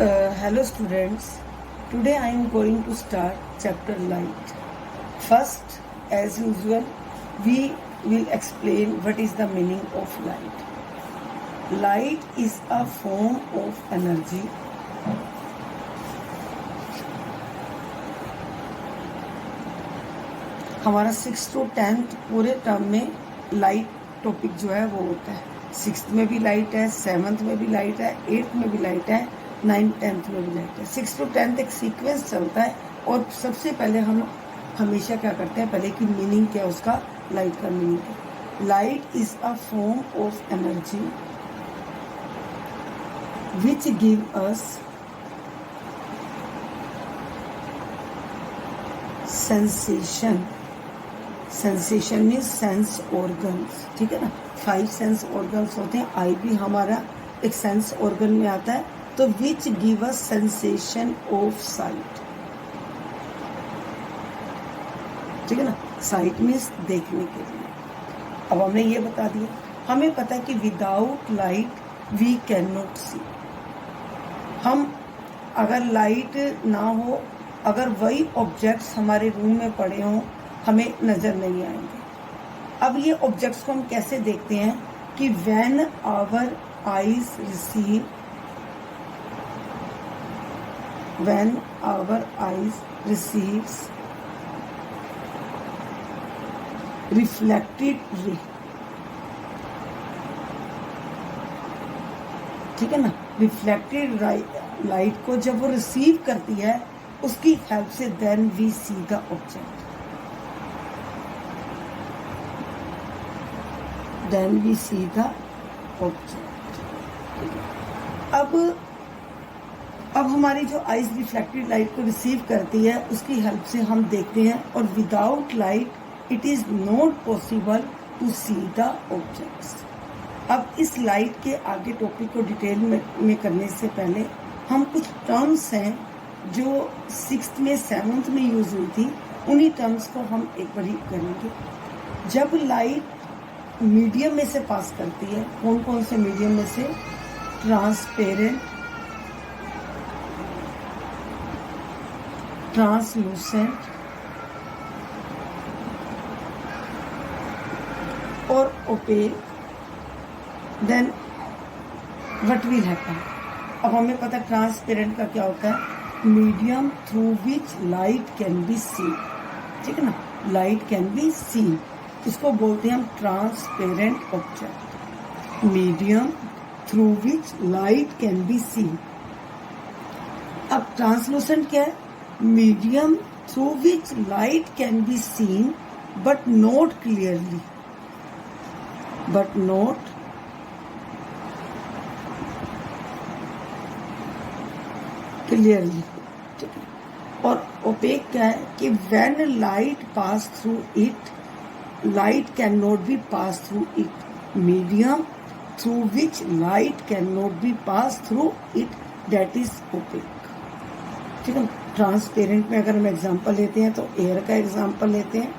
Hello students, today I am going to start chapter light. First, as usual, we will explain what is the meaning of light. Light is a form of energy हमारा 6th to 10th पूरे term में light topic जो है वो होता है. 6th में भी लाइट है, 7th में भी लाइट है, 8th में भी लाइट है, 9th 10th में भी लाइट है. 6th to 10th एक सीक्वेंस चलता है और सबसे पहले हम हमेशा क्या करते हैं, पहले की मीनिंग क्या है उसका, लाइट का मीनिंग क्या. Light is a form of energy which give us sensation. Sensation means sense organs, ठीक है ना. 5 सेंस ऑर्गन्स होते हैं. आई भी हमारा एक सेंस ऑर्गन में आता है. तो which give us sensation of site, ठीक है ना. साइट मीन्स देखने के लिए. अब हमने ये बता दिया. हमें पता है कि without light we can not see. हम अगर लाइट ना हो, अगर वही ऑब्जेक्ट्स हमारे रूम में पड़े हों, हमें नजर नहीं आएंगे. अब ये ऑब्जेक्ट्स को हम कैसे देखते हैं कि when our eyes receive, when our eyes receives reflected ray, ठीक है ना. रिफ्लेक्टेड लाइट को जब वो रिसीव करती है, उसकी हेल्प से then we see the object, then we see the object. अब हमारी जो आईज रिफ्लेक्टेड लाइट को रिसीव करती है, उसकी हेल्प से हम देखते हैं. और without light it is not possible to see the objects. अब इस लाइट के आगे टॉपिक को डिटेल में करने से पहले हम कुछ टर्म्स हैं जो 6th में 7th में यूज हुई थी, उन्हीं टर्म्स को हम एक बार करेंगे. जब लाइट मीडियम में से पास करती है, कौन कौन से मीडियम में से, ट्रांसपेरेंट, ट्रांसलूसेंट और opaque, then what will happen. अब हमें पता है ट्रांसपेरेंट का क्या होता है, medium through which light can be seen, ठीक है ना. लाइट कैन बी सीन, इसको बोलते हैं हम transparent object. Medium through which light can be seen. अब ट्रांसलूसेंट क्या है, medium through which light can be seen but not clearly, but not clearly, ठीक है. और ओपेक क्या है कि when light pass through it, light can not be pass through it. Medium through which light can not be pass through it, that is opaque, ठीक है. Transparent में अगर हम एग्जांपल लेते हैं तो एयर का एग्जांपल लेते हैं.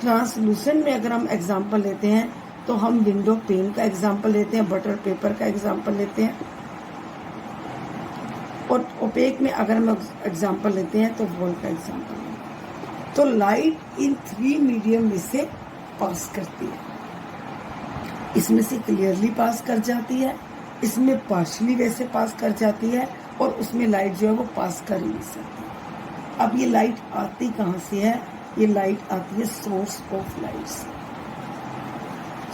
ट्रांसलूसेंट में अगर हम एग्जांपल लेते हैं तो हम विंडो पेन का एग्जांपल लेते हैं, बटर पेपर का एग्जांपल लेते हैं. और ओपेक में अगर हम एग्जांपल लेते हैं तो वॉल का एग्जांपल लेते हैं. तो लाइट इन 3 मीडियम में से पास करती है. इसमें से क्लियरली पास कर जाती है, इसमें पार्शली वैसे पास कर जाती है, और उसमें लाइट जो है वो पास कर ही नहीं सकती. अब ये लाइट आती कहाँ से है, ये लाइट आती है सोर्स ऑफ लाइट से.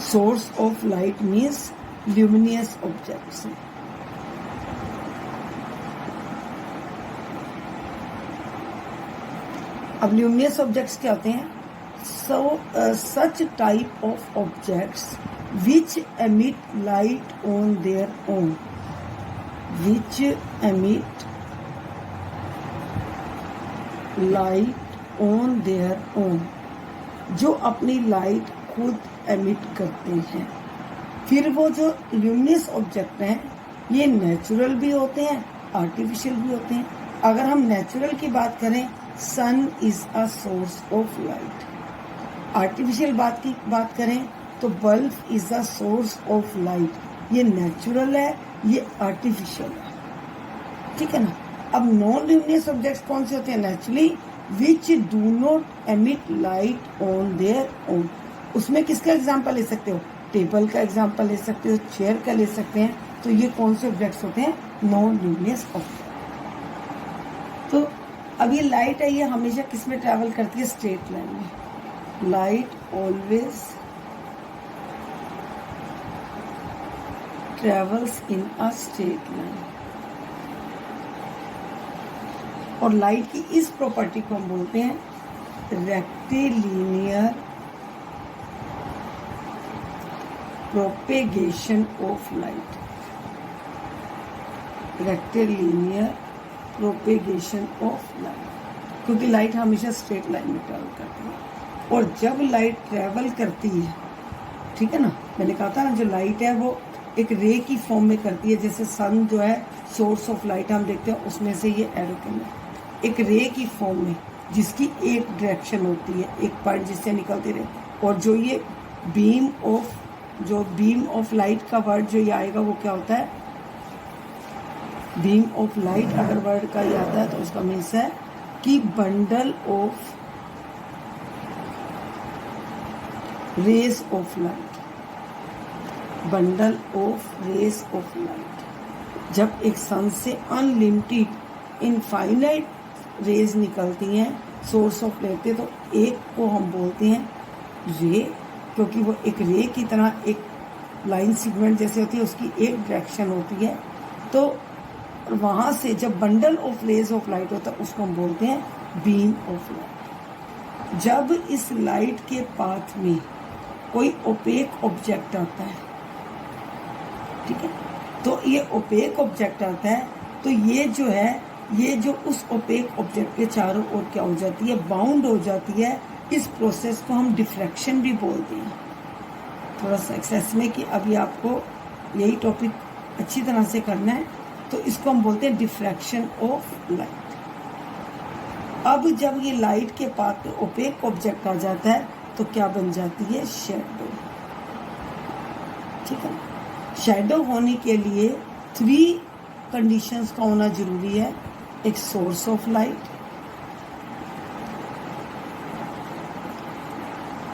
Source of light means luminous object से. अब ल्यूमिनियस ऑब्जेक्ट्स क्या होते हैं, such type of objects which emit light on their own, which emit light on their own, जो अपनी लाइट खुद एमिट करते हैं. फिर वो जो ल्यूमिनियस ऑब्जेक्ट हैं, ये नेचुरल भी होते हैं, आर्टिफिशियल भी होते हैं. अगर हम नेचुरल की बात करें, sun is a source of light. Artificial बात करें तो bulb is a source of light. ये नेचुरल है, ये आर्टिफिशियल है. ठीक है ना। अब नॉन ल्यूमिनस ऑब्जेक्ट्स कौन से होते हैं? Naturally which do not emit light on their own. उसमें किसका एग्जाम्पल ले सकते हो? टेबल का एग्जाम्पल ले सकते हो, चेयर का ले सकते हैं। तो ये कौन से ऑब्जेक्ट्स होते हैं? Non luminous object. तो अब ये लाइट है, ये हमेशा किस में ट्रैवल करती है? स्ट्रेट लाइन में। Light always travels in a straight line. और लाइट की इस प्रॉपर्टी को हम बोलते हैं rectilinear propagation of light. Rectilinear propagation of light, क्योंकि लाइट हमेशा स्ट्रेट लाइन में ट्रैवल करती है। और जब लाइट ट्रैवल करती है, ठीक है ना, मैंने कहा था ना जो लाइट है वो एक रे की फॉर्म में करती है। जैसे सन जो है सोर्स ऑफ लाइट हम देखते हैं, उसमें से ये एरोप्लेन है एक रे की फॉर्म में, जिसकी एक डायरेक्शन होती है, एक पॉइंट जिससे निकलती रहे। और जो ये बीम ऑफ लाइट का वर्ड जो ये आएगा वो क्या होता है? बीम ऑफ लाइट अगर वर्ड का ये आता है तो उसका मीन्स है कि bundle of rays of light. Bundle of rays of light. जब एक सन से अनलिमिटेड इनफाइनाइट रेज निकलती हैं सोर्स ऑफ लाइट के, तो एक को हम बोलते हैं रे, क्योंकि वो एक रे की तरह एक लाइन सेगमेंट जैसे होती है, उसकी एक डायरेक्शन होती है। तो वहाँ से जब bundle of rays of light होता है उसको हम बोलते हैं बीम ऑफ लाइट। जब इस लाइट के पाथ में कोई ओपेक ऑब्जेक्ट आता है, ठीक है, तो ये ओपेक ऑब्जेक्ट आता है, तो ये जो है ये जो उस ओपेक ऑब्जेक्ट के चारों ओर क्या हो जाती है? बाउंड हो जाती है। इस प्रोसेस को हम डिफ्रैक्शन भी बोलते हैं। थोड़ा सा एक्सेस में कि अभी आपको यही टॉपिक अच्छी तरह से करना है, तो इसको हम बोलते हैं डिफ्रैक्शन ऑफ लाइट। अब जब ये लाइट के पाथ में ओपेक ऑब्जेक्ट आ जाता है तो क्या बन जाती है? शैडो। ठीक है, शैडो होने के लिए 3 कंडीशंस का होना जरूरी है। एक सोर्स ऑफ लाइट,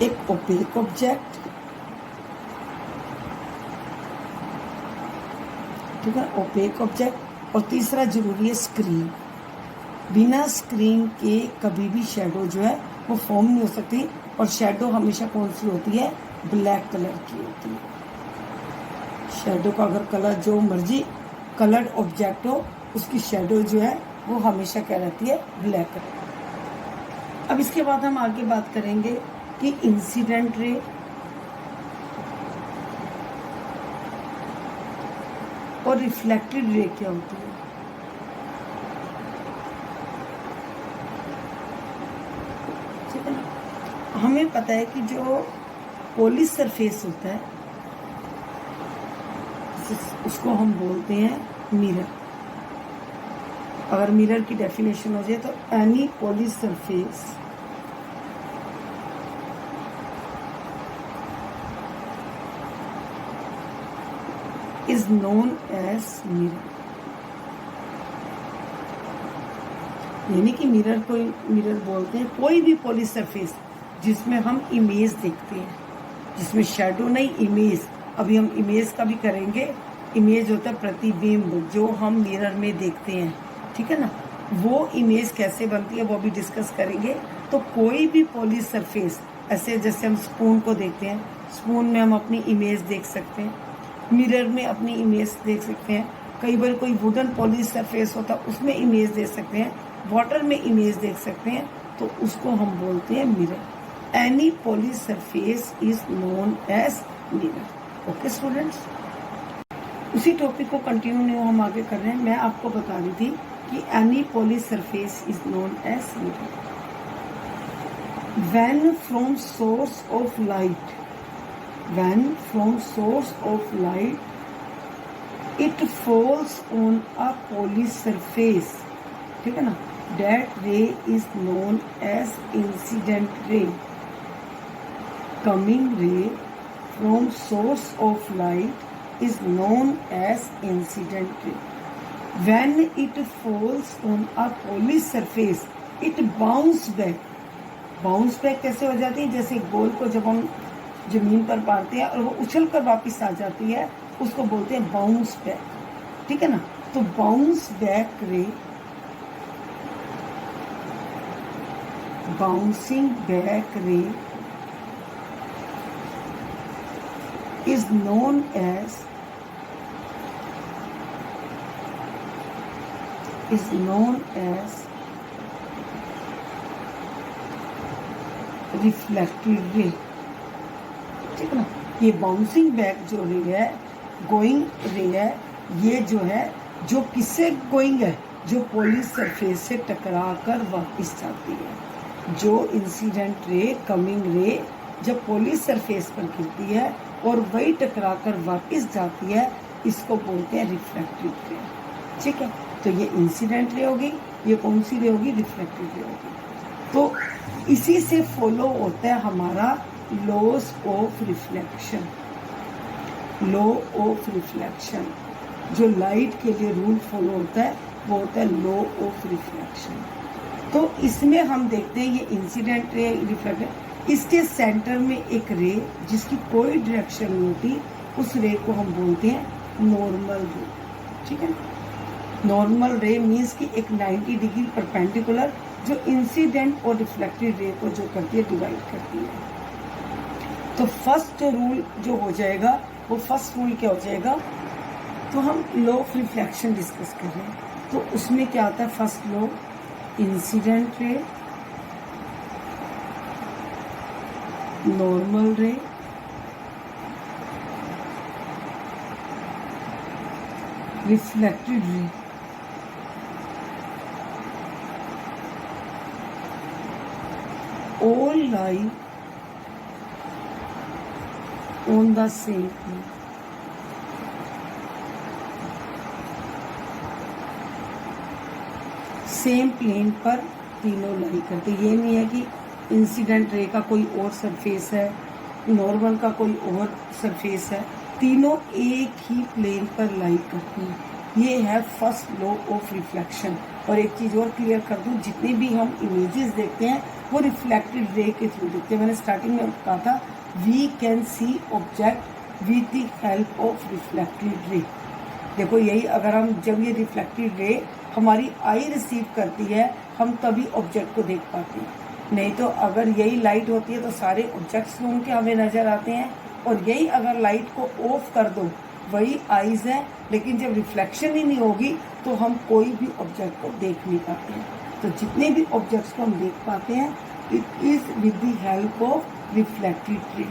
एक ओपेक ऑब्जेक्ट, ठीक है, ओपेक ऑब्जेक्ट, और तीसरा जरूरी है स्क्रीन। बिना स्क्रीन के कभी भी शैडो जो है वो फॉर्म नहीं हो सकती। और शैडो हमेशा कौन सी होती है? ब्लैक कलर की होती है। शैडो का अगर कलर जो मर्जी कलर्ड ऑब्जेक्ट हो, उसकी शैडो जो है वो हमेशा क्या रहती है? Black colour. अब इसके बाद हम आगे बात करेंगे कि इंसिडेंट रे और रिफ्लेक्टेड रे क्या होती है। ठीक है ना, हमें पता है कि जो पॉलिश सरफेस होता है उसको हम बोलते हैं मिरर। अगर मिरर की डेफिनेशन हो जाए तो any polish surface is known as mirror. यानी कि मिरर को मिरर बोलते हैं कोई भी पॉलिश सरफेस जिसमें हम इमेज देखते हैं, जिसमें शैडो नहीं, इमेज। अभी हम इमेज का भी करेंगे। इमेज होता है प्रतिबिंब जो हम मिरर में देखते हैं, ठीक है ना। वो इमेज कैसे बनती है वो भी डिस्कस करेंगे। तो कोई भी पॉलिश सरफेस, ऐसे जैसे हम स्पून को देखते हैं, स्पून में हम अपनी इमेज देख सकते हैं, मिरर में अपनी इमेज देख सकते हैं। कई बार कोई वुडन पॉलिश सरफेस होता है उसमें इमेज देख सकते हैं, वाटर में इमेज देख सकते हैं, तो उसको हम बोलते हैं mirror. Any polish surface is known as mirror. Okay students, उसी टॉपिक को कंटिन्यू हम आगे कर रहे हैं। मैं आपको बता रही थी कि any polish surface is known as mirror. When from source of light, when from source of light it falls on a polished surface, ठीक है ना, that ray is known as incident ray। coming ray from source of light is known as incident ray। When it falls on a polished surface, it bounce back. Bounce back कैसे हो जाती है? जैसे ball को जब हम जमीन पर मारते हैं और वो उछल कर वापस आ जाती है, उसको बोलते हैं बाउंस बैक, ठीक है ना? तो बाउंस बैक रे, बाउंसिंग बैक रे is known as reflected ray, ठीक है ना? ये बाउंसिंग बैक जो रे है, गोइंग रे है, ये जो है जो किससे गोइंग है? जो पॉलिश सरफेस से टकरा कर वापस जाती है। जो इंसिडेंट रे, कमिंग रे जब पॉलिश सरफेस पर गिरती है और वही टकरा कर वापस जाती है, इसको बोलते हैं रिफ्लेक्टेड रे, ठीक है? तो ये इंसिडेंट रे होगी, ये कौन सी रे होगी? रिफ्लेक्टेड रे होगी। तो इसी से फॉलो होता है हमारा loss of reflection. Law of reflection जो लाइट के लिए रूल फॉलो होता है वो होता है लॉ ऑफ रिफ्लेक्शन। तो इसमें हम देखते हैं ये इंसिडेंट रे, रिफ्लेक्टेड, इसके सेंटर में एक रे जिसकी कोई डायरेक्शन नहीं होती, उस रे को हम बोलते हैं नॉर्मल रे, ठीक है? नॉर्मल रे मीन्स कि एक 90 डिग्री परपेंडिकुलर जो इंसिडेंट और रिफ्लेक्टेड रे को जो करती है, डिवाइड करती है। तो फर्स्ट रूल जो हो जाएगा वो फर्स्ट रूल क्या हो जाएगा? तो हम लॉ ऑफ रिफ्लेक्शन डिस्कस कर रहे हैं, तो उसमें क्या आता है? First law, incident ray, normal ray, reflected ray. All lie on the same plane. Same plane पर तीनों लाई करते। ये नहीं है कि इंसिडेंट रे का कोई और सरफेस है, नॉर्मल का कोई और सरफेस है, तीनों एक ही प्लेन पर लाई करते हैं। ये है फर्स्ट लॉ ऑफ रिफ्लेक्शन। और एक चीज़ और क्लियर कर दूं, जितने भी हम इमेजेस देखते हैं वो रिफ्लेक्टेड रे के थ्रू देखते हैं। मैंने स्टार्टिंग में कहा था we can see object with the help of reflected ray. देखो यही, अगर हम जब ये रिफ्लेक्टेड रे हमारी आई रिसीव करती है, हम तभी ऑब्जेक्ट को देख पाते हैं। नहीं तो अगर यही लाइट होती है तो सारे ऑब्जेक्ट्स घूम के हमें नजर आते हैं, और यही अगर लाइट को ऑफ कर दो वही आईज है, लेकिन जब रिफ्लेक्शन ही नहीं होगी तो हम कोई भी ऑब्जेक्ट को देख नहीं पाते हैं। तो जितने भी ऑब्जेक्ट्स को हम देख पाते हैं it is with the help of reflected ray.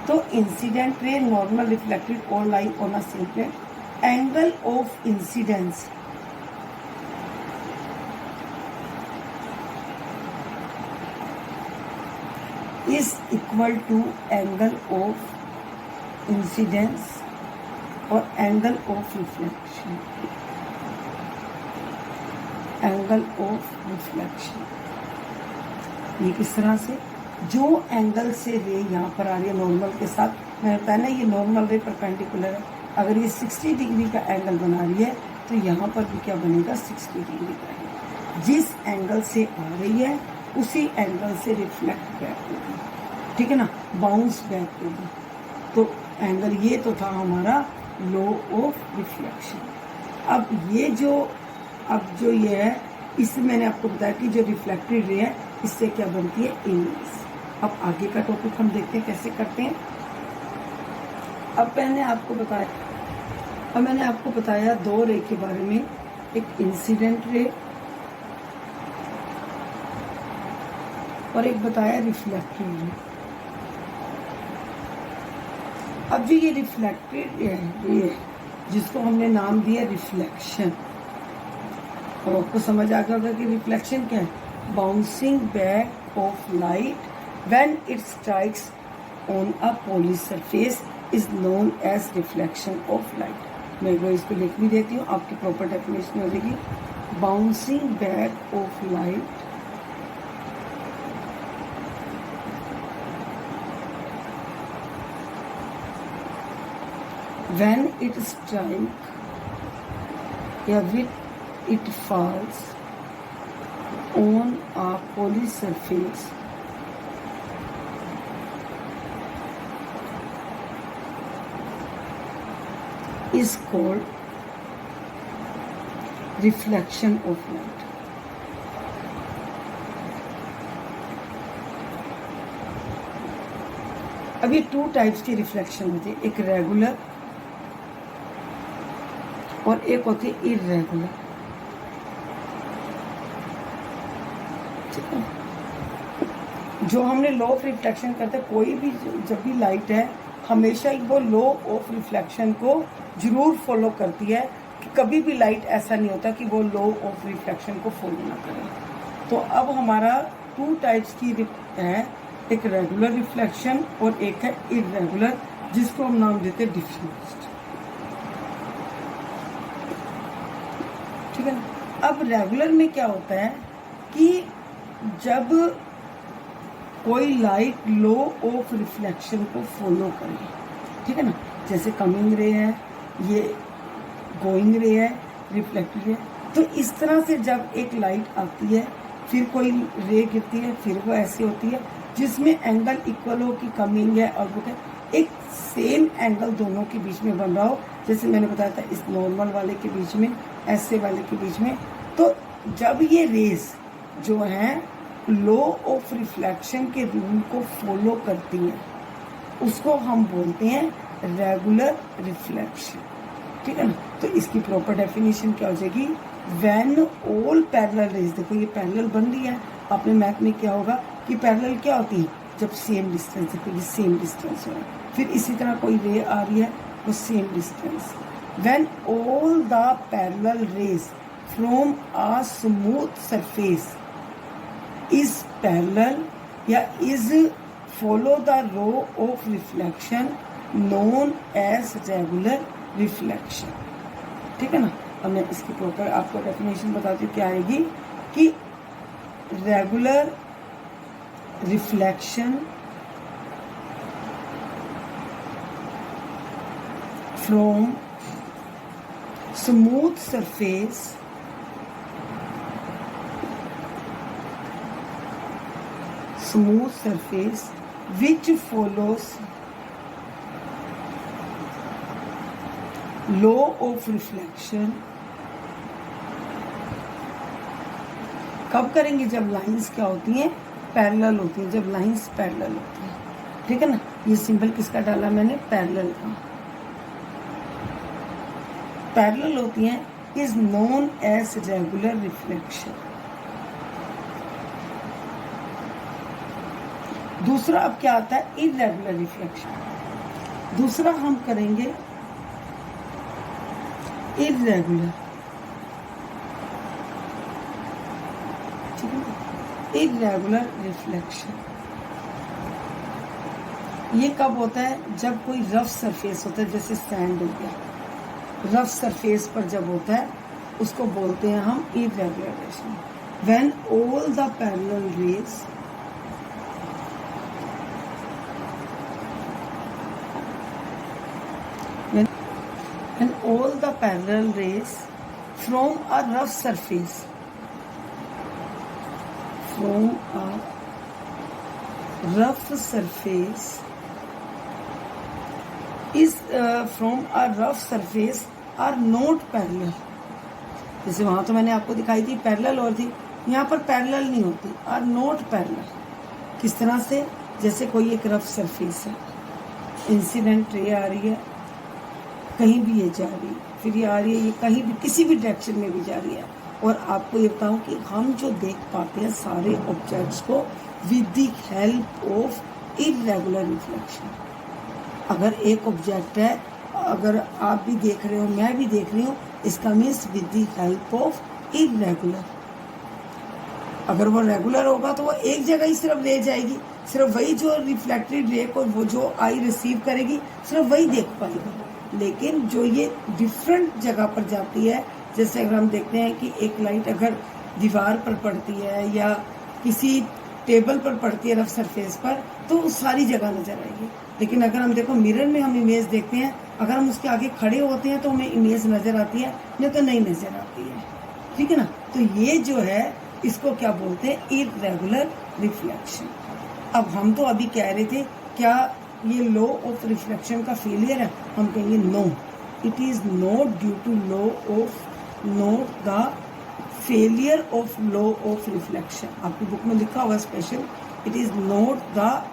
तो इंसिडेंट रे, नॉर्मल, रिफ्लेक्टेड और lie on a same plane. Angle of incidence is equal to angle of incidence और angle of reflection। Angle of reflection ये किस तरह से? जो angle से रे यहाँ पर आ रही है नॉर्मल के साथ, मैंने बताया ना ये नॉर्मल रे परपेंडिकुलर है, अगर ये 60 डिग्री का एंगल बना रही है तो यहाँ पर भी क्या बनेगा? 60 डिग्री का एंगल। जिस एंगल से आ रही है उसी एंगल से रिफ्लेक्ट बैक होगी, ठीक है ना? बाउंस बैक होगी। तो एंगल ये तो था हमारा लॉ ऑफ रिफ्लेक्शन। अब जो ये है, इससे मैंने आपको बताया कि जो रिफ्लेक्टेड रे है इससे क्या बनती है? इमेज। अब आगे का टॉपिक हम देखते हैं कैसे करते हैं। अब मैंने आपको बताया दो रे के बारे में, एक इंसिडेंट रे और एक बताया रिफ्लेक्टेड रे। अब जो ये रिफ्लेक्टेड रे है जिसको हमने नाम दिया रिफ्लेक्शन, और आपको समझ आ गया होगा कि रिफ्लेक्शन क्या है? Bouncing back of light when it strikes on a polish surface is known as reflection of light. मैं एक बार इसको लिख भी देती हूँ, आपकी प्रॉपर डेफिनेशन हो जाएगी। Bouncing back of light when it strikes when it falls on a polished surface is called reflection of light. अब ये 2 टाइप्स की रिफ्लेक्शन होती है, एक रेगुलर और एक होती है इरेगुलर। ठीक है, जो हमने लॉ ऑफ रिफ्लेक्शन करते हैं, कोई भी जब भी लाइट है हमेशा वो लॉ ऑफ रिफ्लेक्शन को जरूर फॉलो करती है, कि कभी भी लाइट ऐसा नहीं होता कि वो लॉ ऑफ रिफ्लेक्शन को फॉलो ना करे। तो अब हमारा 2 टाइप्स की है, एक रेगुलर रिफ्लेक्शन और एक है इरेगुलर, जिसको हम नाम देते हैं डिफ्यूज्ड। ठीक है ना। अब रेगुलर में क्या होता है कि जब कोई लाइट लॉ ऑफ रिफ्लेक्शन को फॉलो करे, ठीक है ना, जैसे कमिंग रे है, ये गोइंग रे है, रिफ्लेक्टेड रे, तो इस तरह से जब एक लाइट आती है फिर कोई रे गिरती है, फिर वो ऐसी होती है जिसमें एंगल इक्वल हो कि कमिंग है और वो एक सेम एंगल दोनों के बीच में बन रहा हो, जैसे मैंने बताया था इस नॉर्मल वाले के बीच में, ऐसे वाले के बीच में। तो जब ये रेस जो है लॉ ऑफ रिफ्लेक्शन के रूल को फॉलो करती है, उसको हम बोलते हैं रेगुलर रिफ्लेक्शन। ठीक है ना। तो इसकी प्रॉपर डेफिनेशन क्या हो जाएगी, व्हेन ऑल पैरेलल रेज, देखो ये पैरेलल बन रही है, आपने मैथ में क्या होगा कि पैरेलल क्या होती है, जब सेम डिस्टेंस, देखो ये सेम डिस्टेंस हो, फिर इसी तरह कोई रे आ रही है वो same distance. When all the parallel rays from a smooth surface is parallel या is follow the law of reflection known as regular reflection. ठीक है ना। अब मैं इसकी प्रॉपर आपको डेफिनेशन बताती हूँ क्या आएगी, कि regular reflection from smooth surface which follows law of reflection। कब करेंगे, जब लाइंस क्या होती हैं, पैरेलल होती हैं, जब लाइंस पैरेलल होती हैं। ठीक है ना। ये सिंबल किसका डाला मैंने, पैरेलल का। पैरेलल होती हैं is known as regular reflection. दूसरा अब क्या आता है, इरेगुलर रिफ्लेक्शन। दूसरा हम करेंगे इरेगुलर। ठीक है, इरेगुलर रिफ्लेक्शन ये कब होता है, जब कोई रफ सरफेस होता है, जैसे सैंड हो गया, रफ सरफेस पर जब होता है उसको बोलते हैं हम irregular. When all the parallel raise and all the parallel rays from a rough surface are not parallel। जैसे वहां तो मैंने आपको दिखाई थी पैरेलल और थी, यहाँ पर पैरेलल नहीं होती, आर नॉट पैरेलल। किस तरह से, जैसे कोई एक रफ सरफेस है, इंसिडेंट रे आ रही है, कहीं भी ये जा रही है, फिर ये आ रही है, ये कहीं भी किसी भी डायरेक्शन में भी जा रही है, और आपको ये बताऊं कि हम जो देख पाते हैं सारे ऑब्जेक्ट्स को with the help of irregular reflection. अगर एक ऑब्जेक्ट है, अगर आप भी देख रहे हो, मैं भी देख रही हूँ, इसका means with the help of irregular. अगर वो रेगुलर होगा तो वो एक जगह ही सिर्फ ले जाएगी, सिर्फ वही जो रिफ्लेक्टेड रे को वो जो आई रिसीव करेगी सिर्फ वही देख पाएगी। लेकिन जो ये डिफरेंट जगह पर जाती है, जैसे अगर हम देखते हैं कि एक लाइट अगर दीवार पर पड़ती है या किसी टेबल पर पड़ती है रफ सरफेस पर, तो सारी जगह नजर आएगी। लेकिन अगर हम देखो मिरर में हम इमेज देखते हैं, अगर हम उसके आगे खड़े होते हैं तो हमें इमेज नज़र आती है, नहीं तो नहीं नज़र आती है, ठीक है ना। तो ये जो है इसको क्या बोलते हैं, इर्रेगुलर रिफ्लेक्शन। अब हम तो अभी कह रहे थे क्या ये लॉ ऑफ रिफ्लेक्शन का फेलियर है, हम कहेंगे no, it is not due to law of, not the failure of law of reflection. आपकी बुक में लिखा हुआ special, it is not the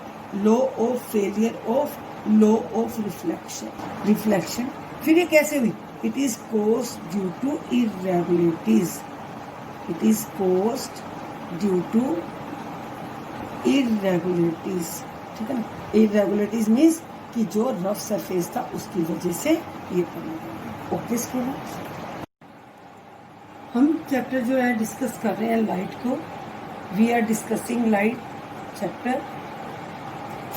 law of failure of law of reflection. फिर ये कैसे हुई, it is caused due to irregularities, it is caused due to irregularities, ठीक है ना। इरेगुलरिटीज मीन्स कि जो रफ सरफेस था उसकी वजह से ये प्रॉब्लम। ओके स्टूडेंट्स, हम चैप्टर जो है डिस्कस कर रहे हैं लाइट को। We are discussing light chapter.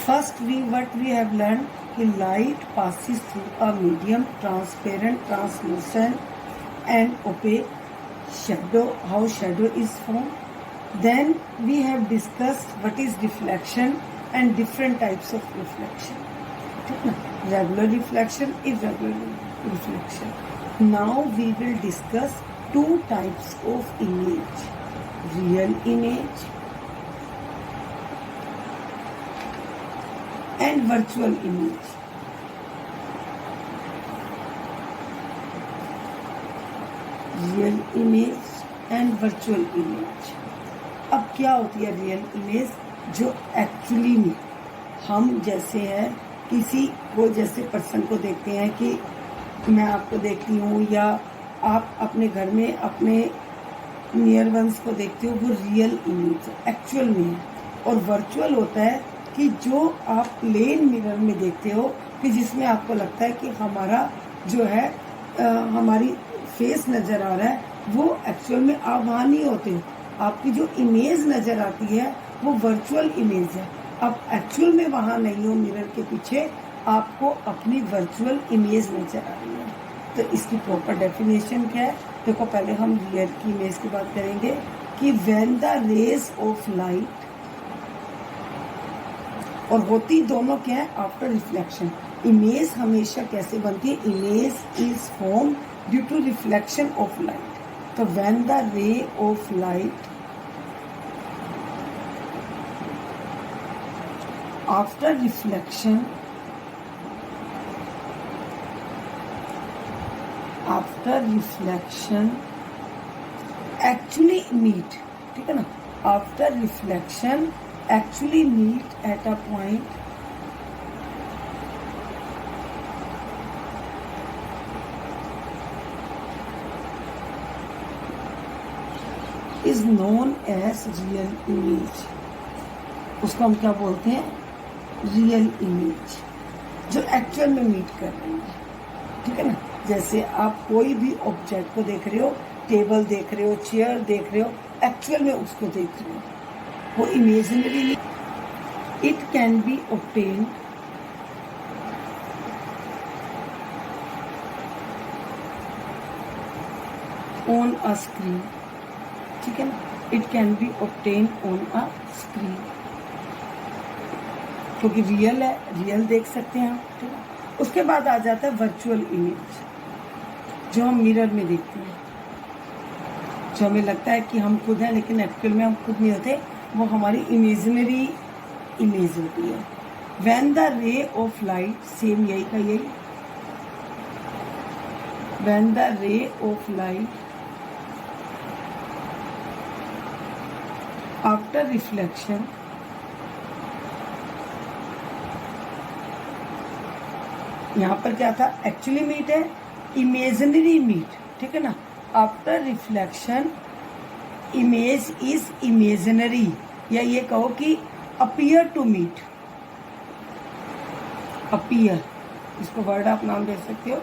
First what we have learn कि light passes through a medium transparent, translucent and opaque shadow, how shadow is formed. Then we have discussed what is reflection and different types of reflection, ठीक ना, regular reflection, irregular reflection. Now we will discuss two types of image, real image and virtual image. Real image and virtual image. अब क्या होती है real image, जो actually में हम जैसे है किसी को, जैसे पर्सन को देखते हैं कि मैं आपको देखती हूँ या आप अपने घर में अपने नियर वंस को देखते हो, वो रियल इमेज एक्चुअल में है। और वर्चुअल होता है कि जो आप प्लेन मिरर में देखते हो, कि जिसमें आपको लगता है कि हमारा जो है हमारी फेस नज़र आ रहा है, वो एक्चुअल में आप वहाँ नहीं होते हो। आपकी जो इमेज नज़र आती है वो वर्चुअल इमेज है। आप एक्चुअल में वहाँ नहीं हो, मिरर के पीछे आपको अपनी वर्चुअल इमेज नज़र आ रही है। तो इसकी प्रॉपर डेफिनेशन क्या है, देखो पहले हम रियल की इमेज की बात करेंगे कि when the rays of light, और होती दोनों क्या है, आफ्टर रिफ्लेक्शन। इमेज हमेशा कैसे बनती है, image is form due to reflection of light. तो when the ray of light after reflection, after reflection actually meet, ठीक है ना, after reflection actually meet at a point is known as real image। उसको हम क्या बोलते हैं, real image, जो एक्चुअल में मीट कर रही है, ठीक है ना। जैसे आप कोई भी ऑब्जेक्ट को देख रहे हो, टेबल देख रहे हो, चेयर देख रहे हो, एक्चुअल में उसको देख रहे हो, वो imaginary. It can be obtain on a screen, ठीक है ना, it can be obtain on a screen, क्योंकि रियल है, रियल देख सकते हैं आप, ठीक है। उसके बाद आ जाता है वर्चुअल इमेज, जो हम मिरर में देखते हैं, जो हमें लगता है कि हम खुद हैं लेकिन एक्चुअल में हम खुद नहीं होते, वो हमारी इमेजिनरी इमेज होती है। When the ray of light, same यही का यही, when the ray of light after reflection यहाँ पर क्या था, एक्चुअली मीट है, इमेजिनरी मीट, ठीक है ना। After reflection image is imaginary, या ये कहो कि अपीयर टू मीट, अपीयर, इसको वर्ड आप नाम दे सकते हो,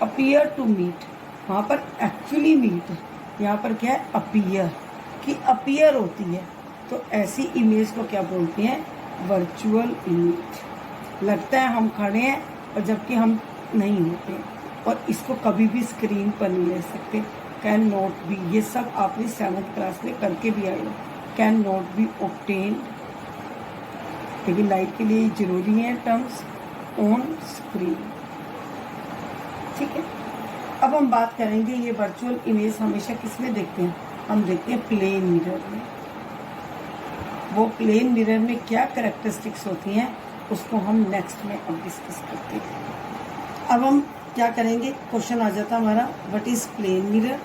अपीयर टू मीट। वहाँ पर एक्चुअली मीट है, यहाँ पर क्या है, अपीयर, कि अपीयर होती है। तो ऐसी इमेज को क्या बोलते हैं, वर्चुअल इमेज। लगता है हम खड़े हैं और जबकि हम नहीं होते, और इसको कभी भी स्क्रीन पर नहीं ले सकते। कैन नॉट बी, ये सब आपने 7th क्लास में करके भी आए हो, कैन नॉट बी ऑब्टेन, लेकिन लाइट के लिए जरूरी है टर्म्स, ऑन स्क्रीन। ठीक है। अब हम बात करेंगे, ये वर्चुअल इमेज हमेशा किसमें देखते हैं? हम देखते हैं प्लेन मिरर में। वो प्लेन मिरर में क्या कैरेक्टरिस्टिक्स होती हैं उसको हम नेक्स्ट में अब डिस्कस करते हैं। अब हम क्या करेंगे, क्वेश्चन आ जाता हमारा, what is plane mirror?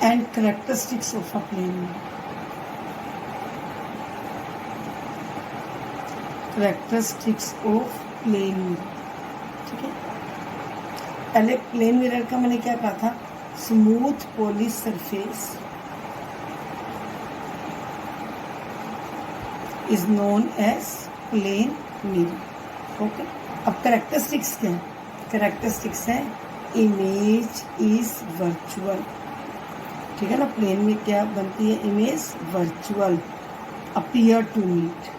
And characteristics of a plane mirror. Characteristics of plane mirror, ठीक है। पहले प्लेन मिरर का मैंने क्या कहा था? Smooth polish surface is known as plane mirror. Okay, अब कैरेक्टरिस्टिक्स क्या है? कैरेक्टरिस्टिक्स है इमेज इज वर्चुअल, ठीक है ना। प्लेन में क्या बनती है? Image virtual, appear to meet.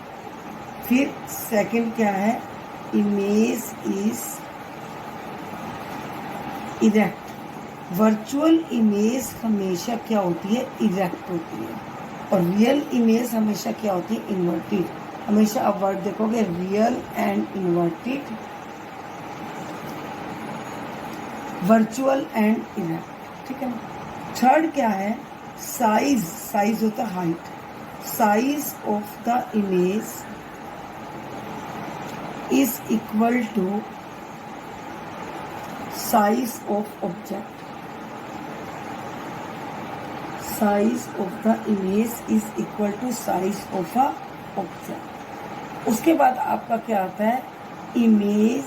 फिर सेकंड क्या है? Image is erect. Virtual image हमेशा क्या होती है? इरेक्ट होती है। और रियल इमेज हमेशा क्या होती है? इन्वर्टेड। हमेशा आप वर्ड देखोगे real and inverted, virtual and erect, ठीक है ना। थर्ड क्या है? साइज। साइज होता है height. Size of the image is equal to size of object. Size of the image is equal to size of a object. उसके बाद आपका क्या आता है? इमेज,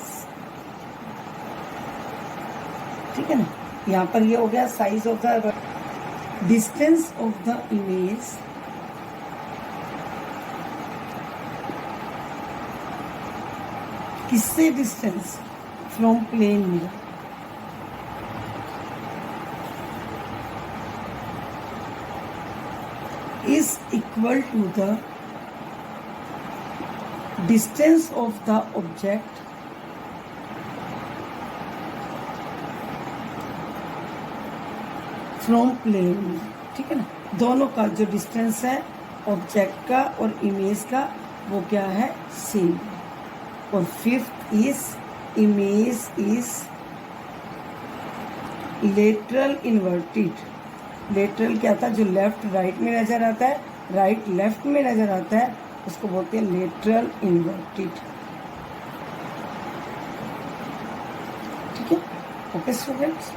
ठीक है ना। यहाँ पर ये हो गया size of the, distance of the image किससे distance? From plane mirror. is equal to the distance of the object from plane, ठीक है ना। दोनों का जो डिस्टेंस है ऑब्जेक्ट का और इमेज का वो क्या है? सेम। और fifth is image is lateral inverted. Lateral क्या था? जो लेफ्ट राइट में नजर आता है, राइट लेफ्ट में नजर आता है, उसको बोलते हैं लेटरल इन्वर्टेड, ठीक है। Okay students.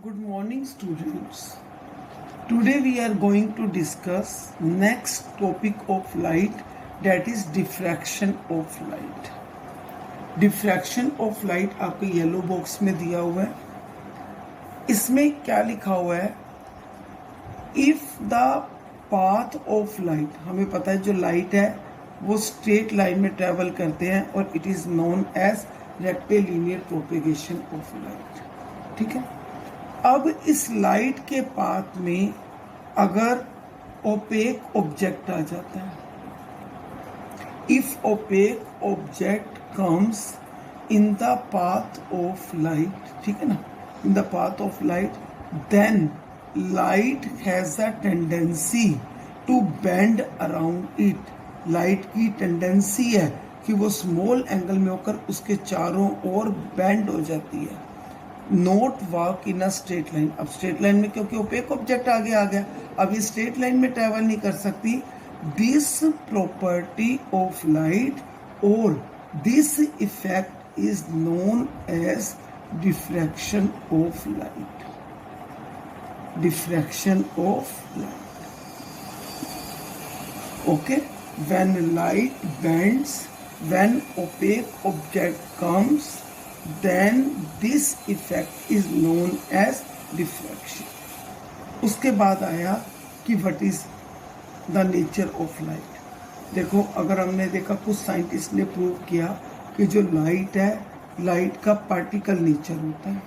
Good morning, students. Today we are going to discuss next topic of light, that is diffraction of light. Diffraction of light आपके येलो बॉक्स में दिया हुआ है. इसमें क्या लिखा हुआ है? If the path of light, हमें पता है जो लाइट है वो स्ट्रेट लाइन में ट्रेवल करते हैं और it is known as rectilinear propagation of light. ठीक है. अब इस लाइट के पाथ में अगर ओपेक ऑब्जेक्ट आ जाता है, if opaque object comes in the path of light, ठीक है ना, in the path of light, then light has a tendency to bend around it. Light की टेंडेंसी है कि वो स्मॉल एंगल में होकर उसके चारों ओर बेंड हो जाती है. Note walk in a straight line. अब स्ट्रेट लाइन में क्योंकि ओपेक ऑब्जेक्ट आगे आ गया, अब ये स्ट्रेट लाइन में ट्रेवल नहीं कर सकती. दिस प्रॉपर्टी ऑफ लाइट और this effect is known as diffraction of light. Diffraction of light. Okay. When light bends, when opaque object comes, then this effect is known as diffraction. उसके बाद आया कि what is the nature of light. देखो, अगर हमने देखा कुछ scientist ने प्रूव किया कि जो लाइट है, लाइट का पार्टिकल नेचर होता है.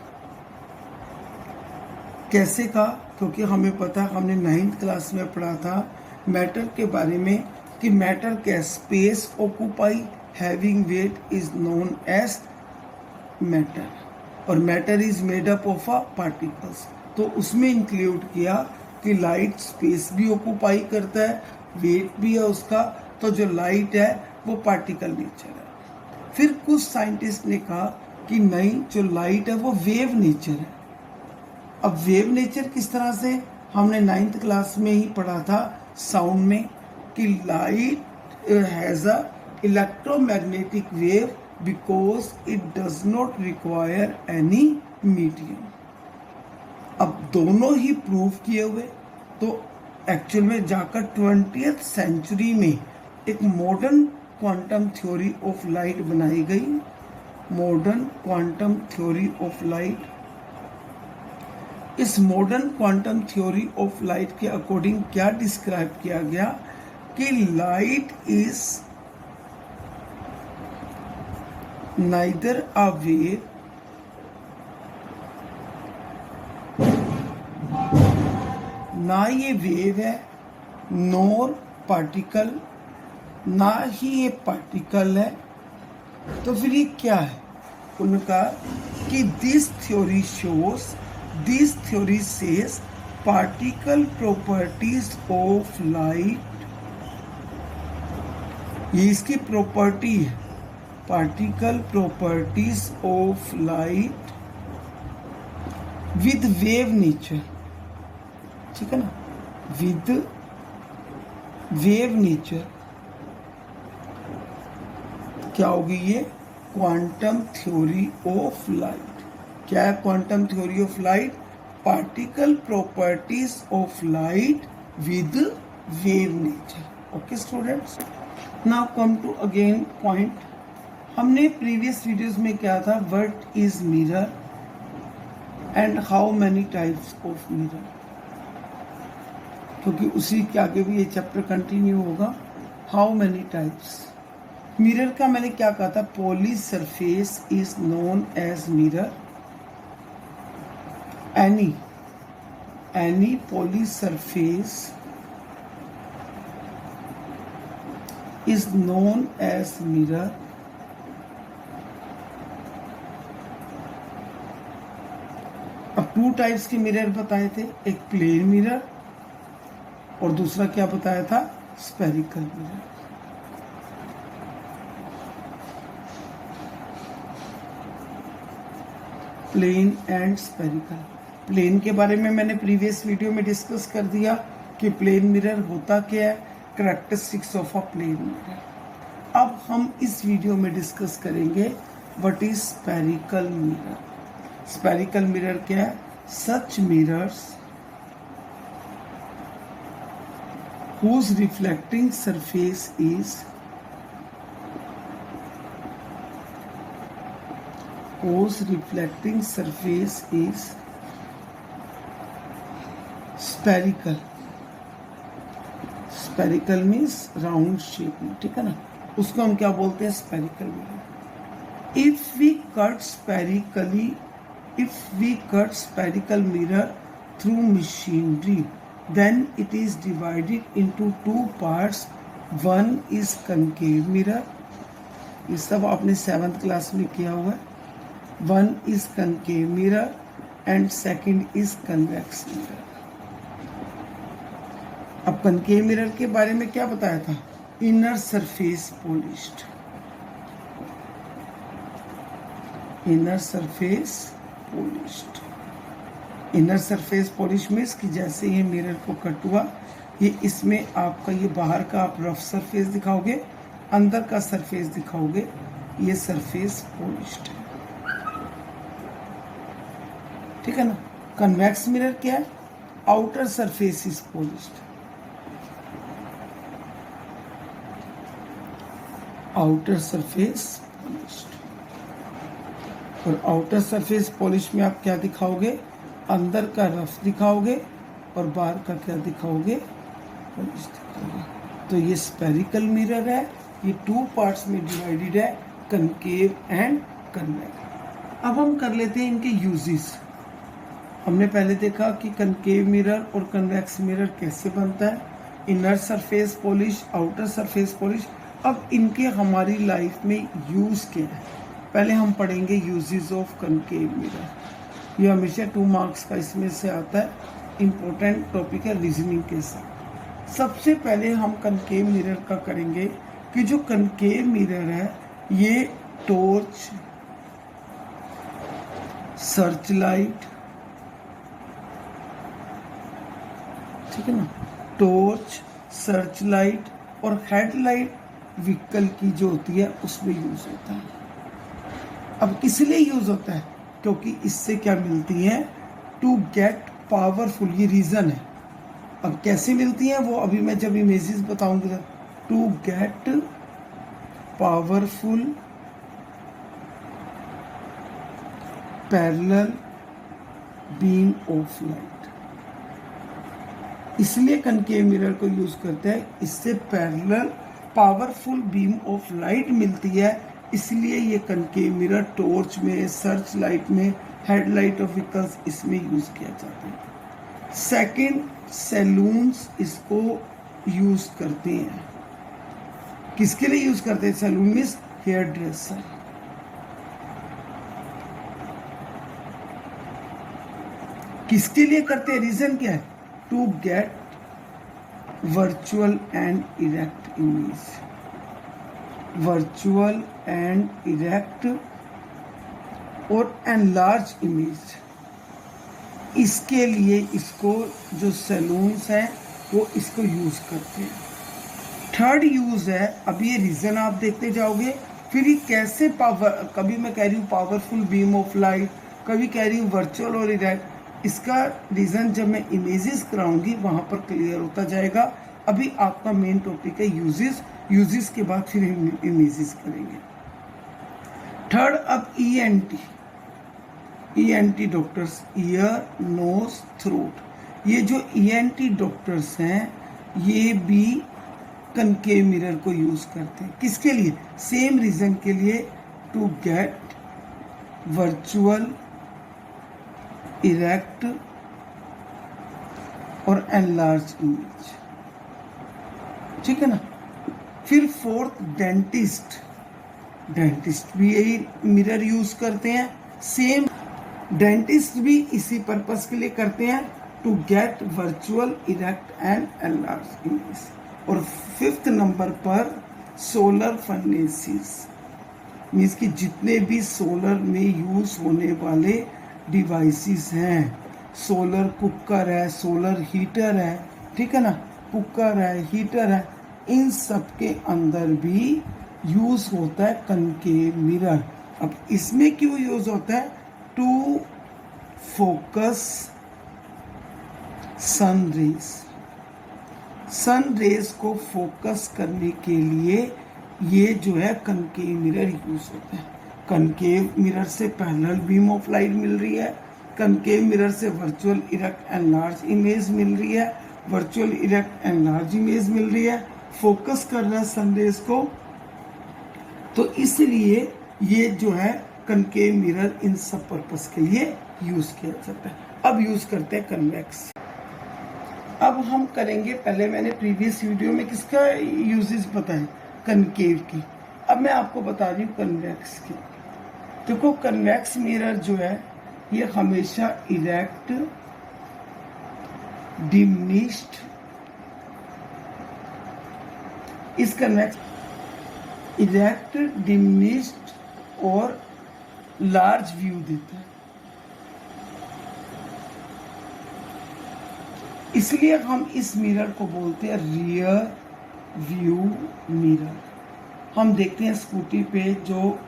कैसे का? क्योंकि हमें पता, हमने 9th क्लास में पढ़ा था मैटर के बारे में कि मैटर क्या, space occupy having weight is known as matter, और matter is made up of a particles. तो उसमें इंक्लूड किया कि लाइट स्पेस भी ऑक्यूपाई करता है, वेट भी है उसका, तो जो लाइट है वो पार्टिकल नेचर है. फिर कुछ साइंटिस्ट ने कहा कि नहीं, जो लाइट है वो वेव नेचर है. अब वेव नेचर किस तरह से? हमने 9th क्लास में ही पढ़ा था साउंड में कि light has a electromagnetic wave because it does not require any medium. अब दोनों ही प्रूव किए हुए, तो एक्चुअल में जाकर 20th सेंचुरी में एक modern quantum theory of light बनाई गई. Modern quantum theory of light. इस modern quantum theory of light के अकॉर्डिंग क्या डिस्क्राइब किया गया कि light is neither a wave ना ये वेव है, नोर पार्टिकल, ना ही ये पार्टिकल है. तो फिर ये क्या है? उनका कि this theory shows, this theory says particle properties of light. ये इसकी प्रॉपर्टी है, particle properties of light with wave nature. ठीक है ना, with wave nature. क्या होगी ये? Quantum theory of light. क्या है quantum theory of light? Particle properties of light with wave nature. Okay students, now come to again point. हमने previous videos में क्या था, what is mirror and how many types of mirror, क्योंकि उसी के आगे भी ये चैप्टर कंटिन्यू होगा. How many types. मिरर का मैंने क्या कहा था, poly surface is known as mirror. Any poly surface is known as mirror. अब 2 टाइप्स के मिरर बताए थे, एक प्लेन मिरर और दूसरा क्या बताया था, spherical mirror. Plane and spherical. Plane के बारे में मैंने प्रीवियस वीडियो में डिस्कस कर दिया कि प्लेन मिरर होता क्या है, characteristics of a plane mirror. अब हम इस वीडियो में डिस्कस करेंगे what is spherical mirror. Spherical mirror क्या है? such mirrors whose reflecting surface is spherical. Spherical means round shape में, ठीक है ना, उसको हम क्या बोलते हैं, spherical mirror. If we cut spherical mirror through machinery, then it is divided into two parts. One is concave mirror, ये सब आपने 7th क्लास में किया हुआ है. One is concave mirror and second is convex mirror. अब concave mirror के बारे में क्या बताया था, inner surface polished. Inner surface polish means कि जैसे ये मिरर को कट हुआ, ये इसमें आपका ये बाहर का आप रफ सरफेस दिखाओगे, अंदर का सरफेस दिखाओगे, ये सरफेस पॉलिश्ड है, ठीक है ना. कन्वेक्स मिरर क्या है, outer surface is polished. Outer surface polished. और आउटर सरफेस पॉलिश में आप क्या दिखाओगे, अंदर का रफ दिखाओगे और बाहर का क्या दिखाओगे, पॉलिश दिखाओगे. तो ये स्पेरिकल मिरर है, ये 2 पार्ट्स में डिवाइडेड है, कनकेव एंड कन्वेक्स. अब हम कर लेते हैं इनके यूजेस. हमने पहले देखा कि कनकेव मिरर और कन्वेक्स मिरर कैसे बनता है, inner surface polish, outer surface polish. अब इनके हमारी लाइफ में यूज क्या है, पहले हम पढ़ेंगे यूजेस ऑफ कनकेव मिरर. ये हमेशा 2 मार्क्स का इसमें से आता है, इम्पोर्टेंट टॉपिक है रीजनिंग के साथ. सबसे पहले हम कनकेव मिरर का करेंगे कि जो कनकेव मिरर है ये टॉर्च, सर्च लाइट, ठीक है ना, टॉर्च, सर्च लाइट और हेडलाइट व्हीकल की जो होती है उसमें यूज होता है. अब किस लिए यूज होता है, क्योंकि इससे क्या मिलती है, टू गेट पावरफुल, ये रीजन है. अब कैसे मिलती है वो अभी मैं जब इमेजेस बताऊंगा. To get powerful parallel beam of light. इसलिए कनकेव मिरर को यूज करते हैं, इससे parallel powerful beam of light मिलती है. इसलिए ये कनकेव मिरर टॉर्च में, सर्च लाइट में, हेडलाइट ऑफ व्हीकल्स इसमें यूज किया जाता है. सेकंड, सैलून्स इसको यूज करते हैं. किसके लिए यूज करते हैं, सैलून मींस हेयर ड्रेसर. किसके लिए करते हैं, रीजन क्या है, to get virtual and erect image. Virtual and erect और एनलार्ज इमेज, इसके लिए इसको जो सैलून्स हैं वो इसको यूज करते हैं. थर्ड यूज है, अब ये रीजन आप देखते जाओगे, फिर ये कैसे पावर, कभी मैं कह रही हूँ पावरफुल बीम ऑफ लाइट, कभी कह रही हूँ वर्चुअल और इरेक्ट. इसका रीजन जब मैं इमेजेस कराऊंगी वहां पर क्लियर होता जाएगा. अभी आपका मेन टॉपिक है यूजेस. यूजेस के बाद फिर इमेजेस करेंगे. थर्ड, अब ENT doctors, ear, nose, throat. ये जो ईएनटी डॉक्टर्स हैं ये भी कनकेव मिरर को यूज करते हैं. किसके लिए, सेम रीजन के लिए, टू गेट वर्चुअल, इरेक्ट और एनलार्ज इमेज, ठीक है ना. फिर फोर्थ, डेंटिस्ट. डेंटिस्ट भी यही मिरर यूज करते हैं. सेम डेंटिस्ट भी इसी पर्पस के लिए करते हैं, to get virtual, erect and enlarge image. और 5th नंबर पर सोलर फर्नेसेस, मीन्स कि जितने भी सोलर में यूज होने वाले डिवाइसेस हैं, सोलर कुकर है, सोलर हीटर है, ठीक है ना, कुकर है, हीटर है, इन सब के अंदर भी यूज होता है कनकेव मिरर. अब इसमें क्यों यूज होता है, to focus sun rays. Sun rays को फोकस करने के लिए ये जो है कनकेव मिरर यूज होते हैं। कनकेव मिरर से पैरेलल बीम ऑफ लाइट मिल रही है, कनकेव मिरर से virtual erect and large image मिल रही है, virtual erect and large image मिल रही है, फोकस कर रहा है सन रेज को। तो इसलिए ये जो है कनकेव मिरर इन सब पर्पस के लिए यूज किया जाता है। अब यूज करते हैं कन्वेक्स। अब हम करेंगे, पहले मैंने प्रीवियस वीडियो में किसका यूजेस बताए, कनकेव की। अब मैं आपको बता रही हूँ कन्वेक्स की। देखो कन्वेक्स मिरर जो है ये हमेशा इरेक्ट, डिमिनिश्ड, इस कन्वेक्स इरेक्ट, डिमिनिश्ड और लार्ज व्यू देता है। इसलिए हम इस मिरर को बोलते हैं रियर व्यू मिरर। हम देखते हैं स्कूटी पे जो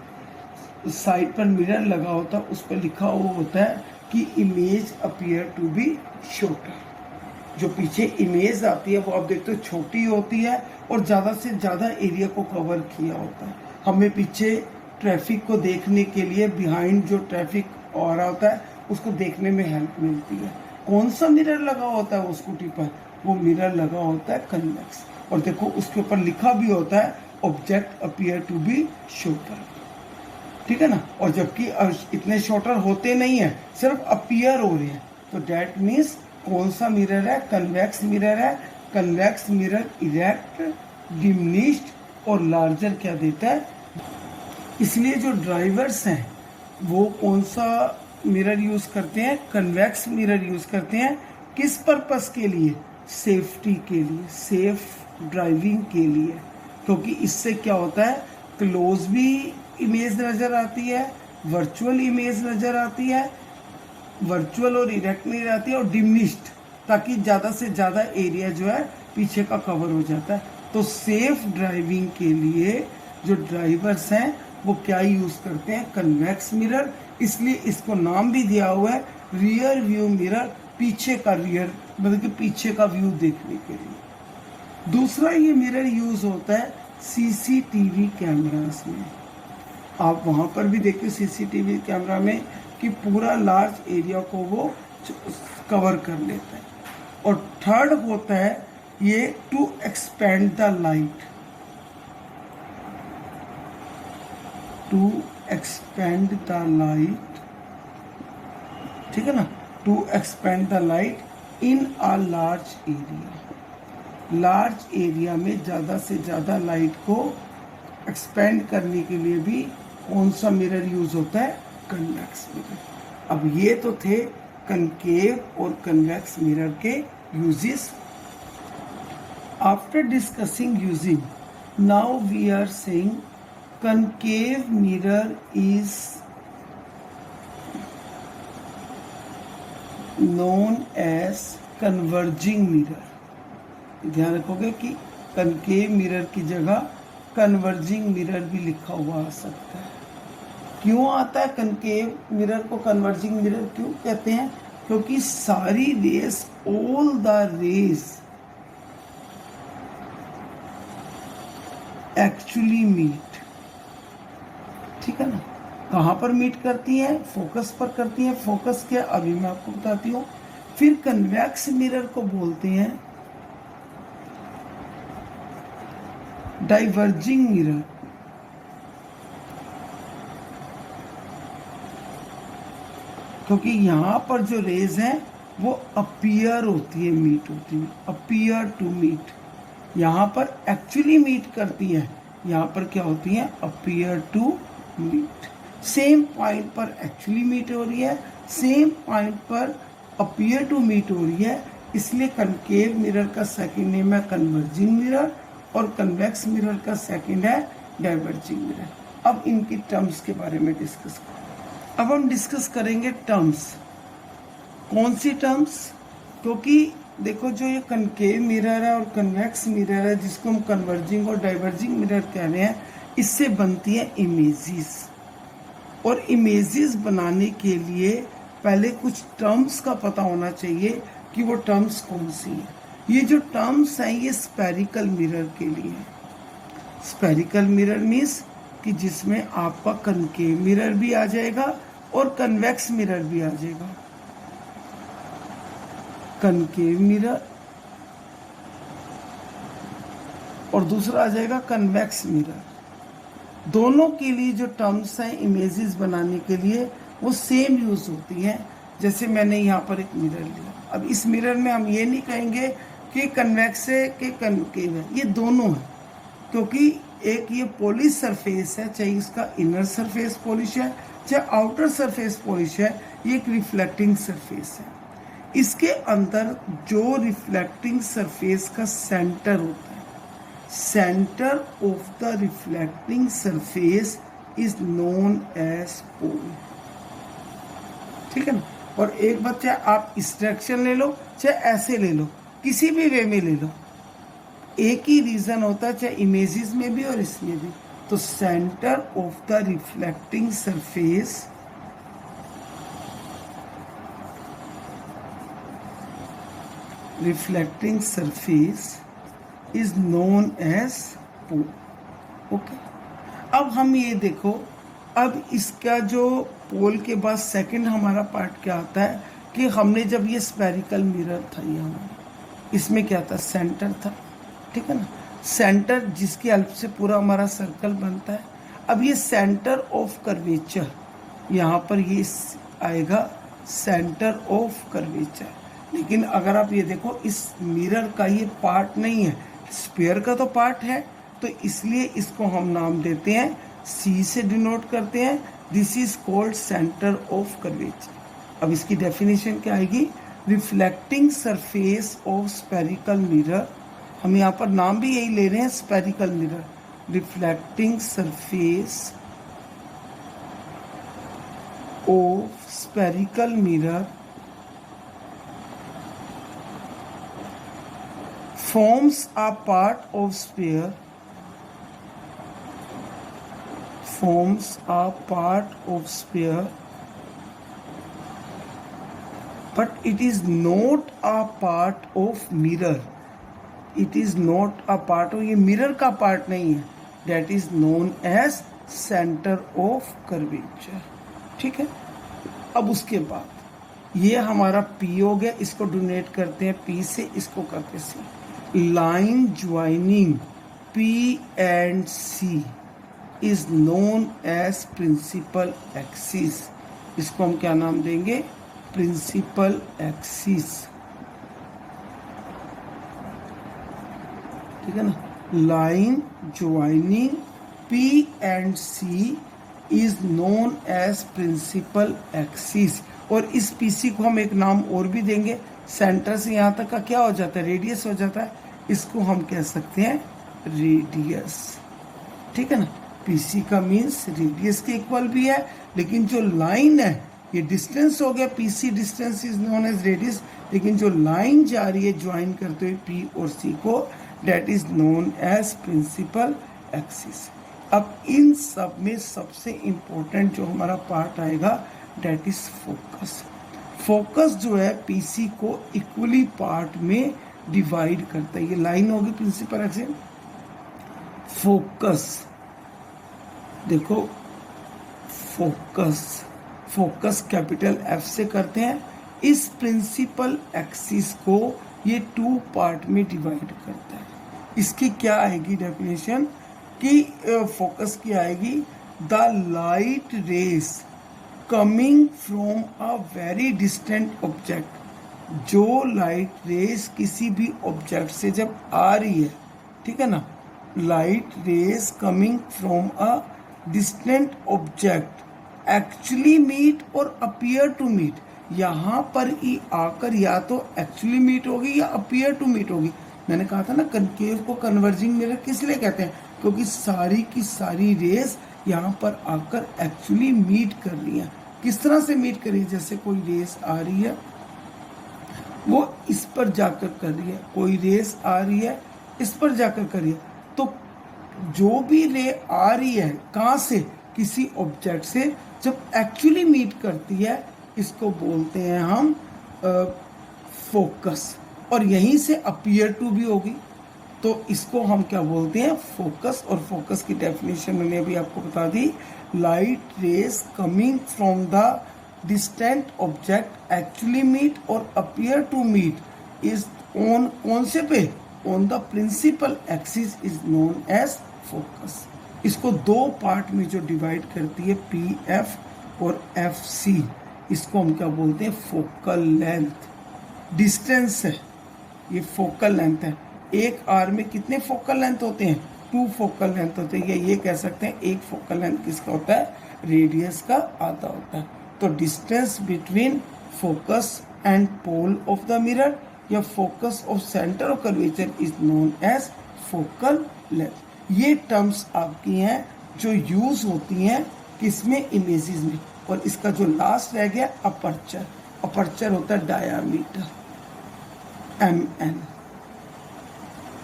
साइड पर मिरर लगा होता है उस पर लिखा हुआ होता है कि image appear to be shorter. जो पीछे इमेज आती है वो आप देखते हो छोटी होती है और ज़्यादा से ज़्यादा एरिया को कवर किया होता है। हमें पीछे ट्रैफिक को देखने के लिए बिहाइंड जो ट्रैफिक आ रहा होता है उसको देखने में हेल्प मिलती है। कौन सा मिरर लगा होता है वो स्कूटी पर, वो मिरर लगा होता है कन्वेक्स। और देखो उसके ऊपर लिखा भी होता है object appear to be shorter, ठीक है ना। और जबकि इतने शॉर्टर होते नहीं है, सिर्फ अपीयर हो रहे हैं, तो डेट मीन्स कौन सा मिरर है, कन्वेक्स मिरर है। कन्वेक्स मिरर इरेक्ट, डिमिनिश्ड और लार्जर क्या देता है। इसलिए जो ड्राइवर्स हैं वो कौन सा मिरर यूज करते हैं, कन्वेक्स मिरर यूज करते हैं। किस पर्पस के लिए, सेफ्टी के लिए, सेफ ड्राइविंग के लिए। क्योंकि इससे क्या होता है, क्लोज भी इमेज नज़र आती है, वर्चुअल इमेज नज़र आती है, वर्चुअल और इरेक्ट नहीं आती है, और डिमिनिश्ड, ताकि ज़्यादा से ज़्यादा एरिया जो है पीछे का कवर हो जाता है। तो सेफ ड्राइविंग के लिए जो ड्राइवर्स हैं वो क्या यूज़ करते हैं, कन्वेक्स मिरर। इसलिए इसको नाम भी दिया हुआ है रियर व्यू मिरर, पीछे का रियर मतलब कि पीछे का व्यू देखने के लिए। दूसरा ये मिरर यूज़ होता है सीसीटीवी कैमरास में। आप वहाँ पर भी देखते सीसीटीवी कैमरा में कि पूरा लार्ज एरिया को वो कवर कर लेता है। और थर्ड होता है ये to expand the light, to expand the light, ठीक है ना, to expand the light in a large area. Large area में ज़्यादा से ज़्यादा लाइट को एक्सपेंड करने के लिए भी कौन सा मिरर यूज होता है, कन्वेक्स मिरर। अब ये तो थे कनकेव और कन्वेक्स मिरर के uses. After discussing using, now we are saying concave mirror is known as converging mirror। ध्यान रखोगे कि कनकेव मिरर की जगह कन्वर्जिंग मिरर भी लिखा हुआ आ सकता है। क्यों आता है कनकेव मिरर को कन्वर्जिंग मिरर क्यों कहते हैं, क्योंकि सारी rays, all the rays actually meet, ठीक है ना। कहाँ पर मीट करती हैं, फोकस पर करती हैं। फोकस क्या, अभी मैं आपको बताती हूँ। फिर कन्वेक्स मिरर को बोलते हैं डाइवर्जिंग मिरर, क्योंकि यहाँ पर जो रेज हैं वो अपीयर होती है, मीट होती है, अपीयर टू मीट। यहाँ पर एक्चुअली मीट करती है, यहाँ पर क्या होती है, appear to meet. Same point पर एक्चुअली मीट हो रही है, सेम पॉइंट पर अपीयर टू मीट हो रही है। इसलिए कनकेव मिरर का सेकंड नेम है कन्वर्जिंग मिरर और कन्वेक्स मिरर का सेकंड है डाइवर्जिंग मिरर। अब इनकी टर्म्स के बारे में डिस्कस करें। अब हम डिस्कस करेंगे टर्म्स। कौन सी टर्म्स, क्योंकि देखो जो ये कनकेव मिरर है और कन्वेक्स मिरर है, जिसको हम कन्वर्जिंग और डाइवर्जिंग मिरर कह रहे हैं, इससे बनती है इमेजेस। और इमेजेस बनाने के लिए पहले कुछ टर्म्स का पता होना चाहिए कि वो टर्म्स कौन सी है। ये जो टर्म्स हैं ये स्पेरिकल मिरर के लिए है। स्पेरिकल मिरर मीन्स कि जिसमें आपका कनकेव मिरर भी आ जाएगा और कन्वेक्स मिरर भी आ जाएगा। कनकेव मिरर और दूसरा आ जाएगा कन्वेक्स मिरर। दोनों के लिए जो टर्म्स हैं इमेजेस बनाने के लिए वो सेम यूज होती हैं। जैसे मैंने यहाँ पर एक मिरर लिया, अब इस मिरर में हम ये नहीं कहेंगे कि कन्वेक्स है कि कनकेव है, ये दोनों है, क्योंकि एक ये पॉलिश सरफेस है, चाहे इसका इनर सरफेस पॉलिश है चाहे आउटर सरफेस पॉलिश है, ये एक रिफ्लेक्टिंग सरफेस है। इसके अंदर जो रिफ्लेक्टिंग सरफेस का सेंटर होता है, centre of the reflecting surface is known as pole. ठीक है ना। और एक बात, चाहे आप इस डायरेक्शन ले लो चाहे ऐसे ले लो, किसी भी वे में ले लो, एक ही रीजन होता है, चाहे इमेजेस में भी और इसमें भी। तो centre of the reflecting surface is known as pole. Okay, अब हम ये देखो, अब इसका जो पोल के बाद सेकंड हमारा पार्ट क्या आता है कि हमने जब ये स्पेरिकल मिरर था, ये हमारा इसमें क्या था, सेंटर था। ठीक है ना, सेंटर जिसकी हेल्प से पूरा हमारा सर्कल बनता है। अब ये सेंटर ऑफ कर्वेचर, यहाँ पर ये आएगा सेंटर ऑफ कर्वेचर। लेकिन अगर आप ये देखो, इस मिरर का ये पार्ट नहीं है, स्फीयर का तो पार्ट है, तो इसलिए इसको हम नाम देते हैं, सी से डिनोट करते हैं, this is called centre of curvature. अब इसकी डेफिनेशन क्या आएगी, reflecting surface of spherical mirror, हम यहाँ पर नाम भी यही ले रहे हैं, spherical mirror, reflecting surface of spherical mirror forms a part of sphere, forms a part of sphere, but it is not a part of mirror. It is not a part of, ये mirror का part नहीं है, that is known as center of curvature। ठीक है। अब उसके बाद ये हमारा P हो गया, इसको डोनेट करते हैं P से, इसको करते C। Line joining P and C is known as principal axis। इसको हम क्या नाम देंगे, प्रिंसिपल एक्सिस। ठीक है ना, line joining P and C is known as principal axis. और इस PC को हम एक नाम और भी देंगे, सेंटर से यहाँ तक का क्या हो जाता है, रेडियस हो जाता है, इसको हम कह सकते हैं रेडियस। ठीक है ना, PC का मीन्स रेडियस के इक्वल भी है, लेकिन जो लाइन है ये डिस्टेंस हो गया, PC distance is known as radius, लेकिन जो लाइन जा रही है ज्वाइन करते हुए P और C को, that is known as principal axis. अब इन सब में सबसे इंपॉर्टेंट जो हमारा पार्ट आएगा, डेट इज फोकस। फोकस जो है PC को इक्वली पार्ट में डिवाइड करता है। ये लाइन होगी प्रिंसिपल एक्सिस, फोकस देखो, फोकस कैपिटल F से करते हैं। इस प्रिंसिपल एक्सिस को ये 2 पार्ट में डिवाइड करता है। इसकी क्या आएगी डेफिनेशन कि फोकस की आएगी, the light rays coming from a very distant object. जो लाइट रेस किसी भी ऑब्जेक्ट से जब आ रही है, ठीक है ना, light rays coming from a distant object actually meet और अपीयर टू मीट। यहाँ पर ही आकर या तो एक्चुअली मीट होगी या अपीयर टू मीट होगी। मैंने कहा था ना, कनकेव को कन्वर्जिंग मिरर किस लिए कहते हैं, क्योंकि सारी की सारी रेस यहाँ पर आकर एक्चुअली मीट कर रही है। किस तरह से मीट कर रही है, जैसे कोई रेस आ रही है वो इस पर जाकर कर रही है, कोई रेस आ रही है इस पर जाकर कर रही है। तो जो भी रे आ रही है कहाँ से, किसी ऑब्जेक्ट से, जब एक्चुअली मीट करती है इसको बोलते हैं हम फोकस, और यहीं से अपीयर टू भी होगी, तो इसको हम क्या बोलते हैं, फोकस। और फोकस की डेफिनेशन मैंने अभी आपको बता दी, light rays coming from the distant object actually meet और appear to meet is on, कौन से पे, on the principal axis is known as focus. इसको दो पार्ट में जो डिवाइड करती है, पी एफ और एफ सी, इसको हम क्या बोलते हैं, फोकल लेंथ। डिस्टेंस है, ये फोकल लेंथ है। एक आर में कितने फोकल लेंथ होते हैं, 2 फोकल लेंथ होते हैं। ये कह सकते हैं एक फोकल लेंथ किसका होता है, रेडियस का आधा होता है। तो distance between focus and pole of the mirror या focus of centre of curvature is known as focal length. ये टर्म्स आपकी हैं जो यूज होती हैं किसमें, इमेजेस में। और इसका जो लास्ट रह गया अपर्चर, अपर्चर होता है diameter, mn।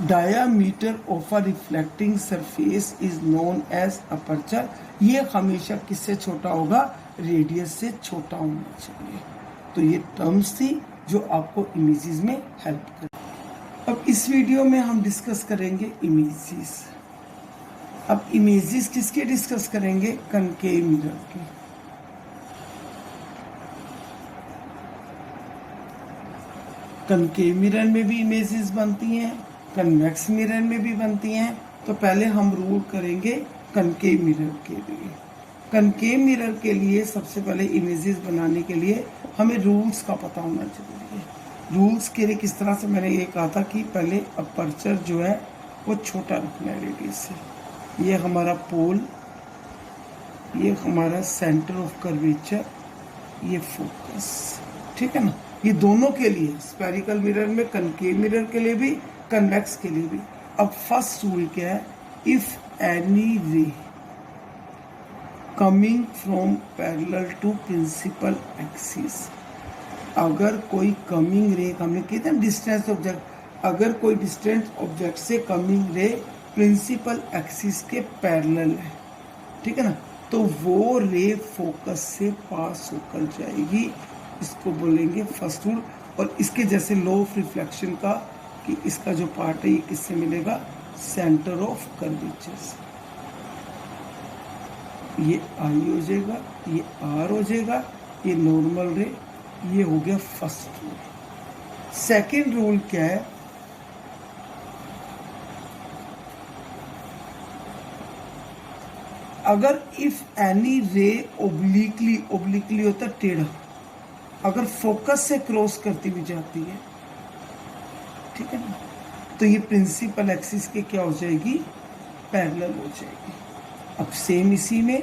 Diameter of a reflecting surface is known as aperture. ये हमेशा किससे छोटा होगा, रेडियस से छोटा होना चाहिए। तो ये टर्म्स थी जो आपको इमेजेस में हेल्प कर। अब इस वीडियो में हम डिस्कस करेंगे इमेजेस। अब इमेजेस किसके डिस्कस करेंगे, कनकेव मिरर की। कनकेव मिरर में भी इमेजेस बनती हैं, कन्वेक्स मिरर में भी बनती हैं। तो पहले हम रूल करेंगे कनकेव मिरर के लिए। कनकेव मिरर के लिए सबसे पहले इमेजेस बनाने के लिए हमें रूल्स का पता होना जरूरी है। रूल्स के लिए किस तरह से, मैंने ये कहा था कि पहले अपर्चर जो है वो छोटा रखना है रेडियस से। ये हमारा पोल, ये हमारा सेंटर ऑफ कर्वेचर, ये फोकस, ठीक है ना। ये दोनों के लिए, स्फेरिकल मिरर में, कनकेव मिरर के लिए भी, कन्वेक्स के लिए भी। अब फर्स्ट रूल क्या है, if any ray coming from parallel to principal axis, अगर कोई कमिंग रे, कमिंग कहते हैं डिस्टेंस ऑब्जेक्ट, अगर कोई डिस्टेंस ऑब्जेक्ट से कमिंग रे प्रिंसिपल एक्सिस के पैरेलल है, ठीक है ना, तो वो रे फोकस से पास होकर जाएगी। इसको बोलेंगे फर्स्ट रूल। और इसके जैसे लॉ ऑफ रिफ्लेक्शन का, कि इसका जो पार्ट है ये किससे मिलेगा, सेंटर ऑफ कर्वेचर से। ये आई हो जाएगा, ये आर हो जाएगा, ये नॉर्मल रे, ये हो गया फर्स्ट रूल। सेकेंड रूल क्या है, अगर इफ एनी रे ओब्लिकली, ओब्लिकली होता है टेढ़ा, अगर फोकस से क्रॉस करती हुई जाती है, ठीक है ना, तो ये प्रिंसिपल एक्सिस के क्या हो जाएगी, पैरेलल हो जाएगी। अब सेम इसी में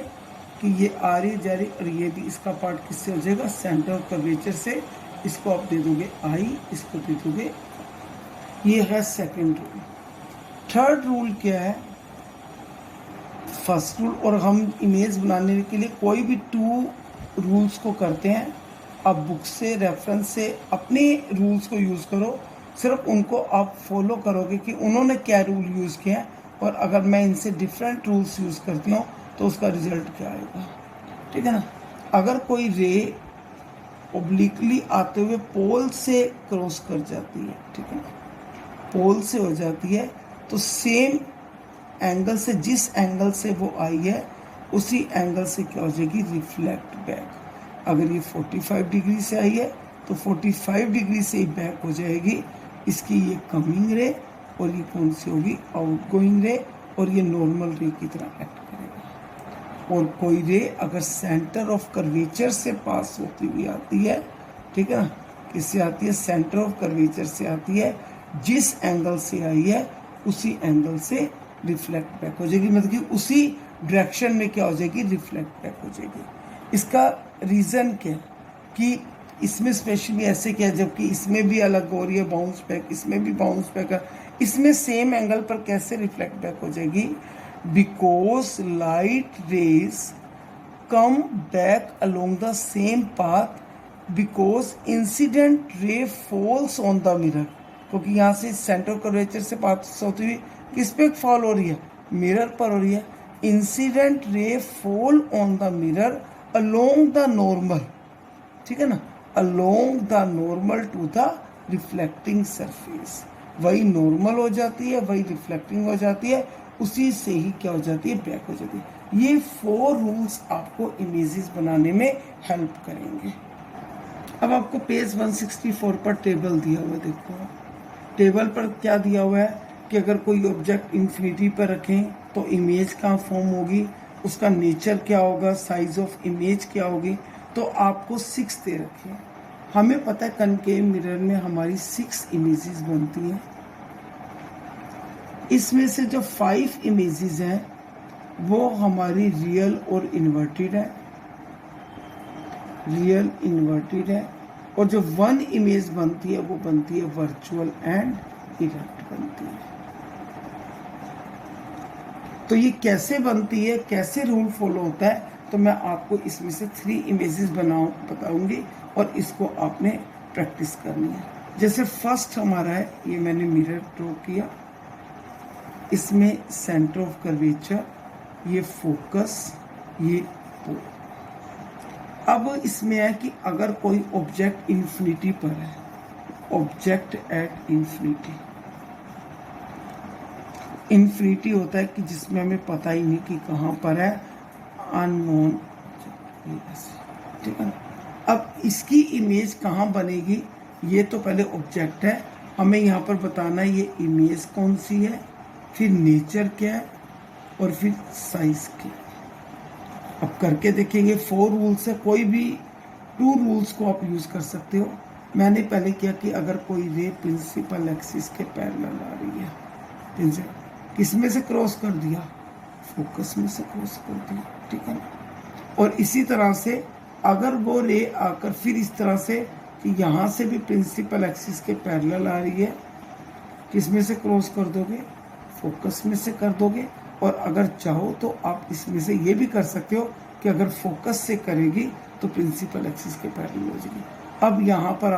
कि ये आ रही जा रही, और ये भी इसका पार्ट किससे हो जाएगा, सेंटर ऑफ कर्वेचर से। इसको आप दे दोगे आई, इसको दे दोगे, ये है सेकंड रूल। थर्ड रूल क्या है, फर्स्ट रूल। और हम इमेज बनाने के लिए कोई भी 2 रूल्स को करते हैं। अब बुक से, रेफरेंस से अपने रूल्स को यूज़ करो, सिर्फ उनको आप फॉलो करोगे कि उन्होंने क्या रूल यूज़ किया है। और अगर मैं इनसे डिफरेंट रूल्स यूज़ करती हूँ तो उसका रिजल्ट क्या आएगा, ठीक है ना। अगर कोई रे ओब्लिकली आते हुए पोल से क्रॉस कर जाती है, ठीक है ना, पोल से हो जाती है, तो सेम एंगल से, जिस एंगल से वो आई है उसी एंगल से क्या हो जाएगी, रिफ्लेक्ट बैक। अगर ये 45 डिग्री से आई है तो 45 डिग्री से ही बैक हो जाएगी। इसकी ये कमिंग रे, और ये कौन सी होगी, आउटगोइंग रे, और ये नॉर्मल रे की तरह एक्ट करेगा। और कोई रे अगर सेंटर ऑफ कर्वेचर से पास होती हुई आती है, ठीक है ना, किससे आती है, सेंटर ऑफ कर्वेचर से आती है, जिस एंगल से आई है उसी एंगल से रिफ्लेक्ट बैक हो जाएगी। मतलब कि उसी डायरेक्शन में क्या हो जाएगी, रिफ्लेक्ट बैक हो जाएगी। इसका रीज़न क्या है कि इसमें स्पेशली ऐसे क्या है, जबकि इसमें भी अलग हो रही है बाउंस बैक, इसमें भी बाउंस बैक है, इसमें सेम एंगल पर कैसे रिफ्लेक्ट बैक हो जाएगी, because light rays come back along the same path because incident ray falls on the mirror. क्योंकि यहाँ से सेंटर कर्वेचर से पास होती हुई किस पे फॉल हो रही है, मिरर पर हो रही है। Incident ray fall on the mirror along the normal, ठीक है ना, along the normal to the reflecting surface, वही नॉर्मल हो जाती है, वही रिफ्लेक्टिंग हो जाती है, उसी से ही क्या हो जाती है, बैक हो जाती है। ये 4 रूल्स आपको इमेजेस बनाने में हेल्प करेंगे। अब आपको पेज 164 पर टेबल दिया हुआ है, देखो टेबल पर क्या दिया हुआ है कि अगर कोई ऑब्जेक्ट इन्फिनिटी पर रखें तो इमेज कहाँ फॉर्म होगी, उसका नेचर क्या होगा, साइज ऑफ इमेज क्या होगी। तो आपको 6 दे रखे हैं। हमें पता है कनकेव मिरर में हमारी 6 इमेजेस बनती हैं। इसमें से जो 5 इमेजेस हैं वो हमारी रियल और इन्वर्टेड है, रियल इन्वर्टेड है, और जो 1 इमेज बनती है वो बनती है वर्चुअल एंड इरेक्ट बनती है। तो ये कैसे बनती है, कैसे रूल फॉलो होता है, तो मैं आपको इसमें से 3 इमेजेस बताऊंगी और इसको आपने प्रैक्टिस करनी है। जैसे फर्स्ट हमारा है, ये मैंने मिरर ड्रॉ किया, इसमें सेंटर ऑफ कर्वेचर, ये फोकस, ये पोल। अब इसमें है कि अगर कोई ऑब्जेक्ट इन्फिनिटी पर है, ऑब्जेक्ट एट इन्फिनिटी, इन्फिनिटी होता है कि जिसमें हमें पता ही नहीं कि कहाँ पर है, अननोन, ठीक है। अब इसकी इमेज कहाँ बनेगी, ये तो पहले ऑब्जेक्ट है, हमें यहाँ पर बताना है ये इमेज कौन सी है, फिर नेचर क्या है, और फिर साइज क्या है। अब करके देखेंगे। 4 रूल्स है, कोई भी 2 रूल्स को आप यूज कर सकते हो। मैंने पहले किया कि अगर कोई रे प्रिंसिपल एक्सिस के पैरेलल आ रही है, किस में से क्रॉस कर दिया, फोकस में से क्रॉस कर दिया, ठीक है। और इसी तरह से अगर वो रे आकर फिर इस तरह से कि यहाँ से भी प्रिंसिपल एक्सिस के पैरेलल आ रही है, किस में से क्रॉस कर दोगे, फोकस में से कर दोगे। और अगर चाहो तो आप इसमें से ये भी कर सकते हो कि अगर फोकस से करेगी तो प्रिंसिपल एक्सिस के पैरेलल हो जाएगी। अब यहाँ पर आप